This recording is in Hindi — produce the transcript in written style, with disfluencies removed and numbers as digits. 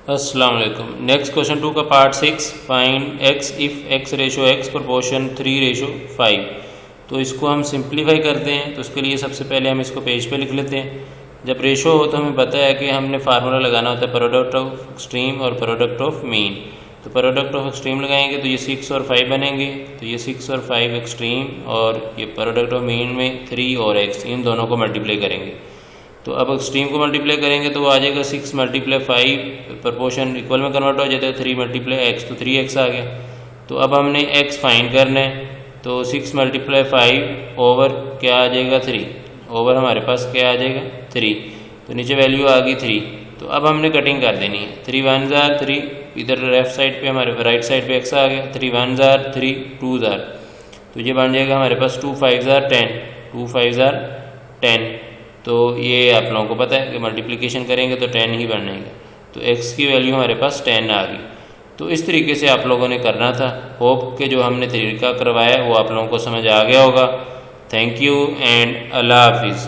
अस्सलाम वालेकुम। नेक्स्ट क्वेश्चन 2 का part 6, find x if x ratio x proportion 3 ratio 5। तो इसको हम सिंप्लीफाई करते हैं। तो उसके लिए सबसे पहले हम इसको पेज पे लिख लेते हैं। जब रेशो हो तो हमें पता है कि हमने फार्मूला लगाना होता है प्रोडक्ट ऑफ एक्सट्रीम और प्रोडक्ट ऑफ मीन। तो प्रोडक्ट ऑफ एक्सट्रीम लगाएंगे तो ये 6 और 5 बनेंगे। तो ये 6 और 5 एक्सट्रीम, और ये प्रोडक्ट ऑफ मीन में 3 और x, इन दोनों को मल्टीप्लाई करेंगे। तो अब एक्सट्रीम को मल्टीप्लाई करेंगे तो वो आ जाएगा 6 मल्टीप्लाई 5, प्रपोर्शन इक्वल में कन्वर्ट हो जाता है 3 मल्टीप्लाई x, तो 3x आ गया। तो अब हमने x फाइंड करना है। तो 6 मल्टीप्लाई 5 ओवर क्या आ जाएगा 3, ओवर हमारे पास क्या आ जाएगा 3। तो नीचे वैल्यू आ गई 3। तो अब हमने कटिंग कर देनी है। 3 1 जार 3, इधर लेफ्ट साइड पे हमारे राइट साइड पे x आ गया। 3 1 जार 3 2 जार, तो ये बन जाएगा हमारे पास 2 5 जार 10, 2 5 जार 10। तो ये आप लोगों को पता है कि मल्टीप्लिकेशन करेंगे तो 10 ही बनेगा। तो x की वैल्यू हमारे पास 10 आ गई। तो इस तरीके से आप लोगों ने करना था। होप कि जो हमने तरीका करवाया वो आप लोगों को समझ आ गया होगा। थैंक यू एंड अल्लाह हाफिज़।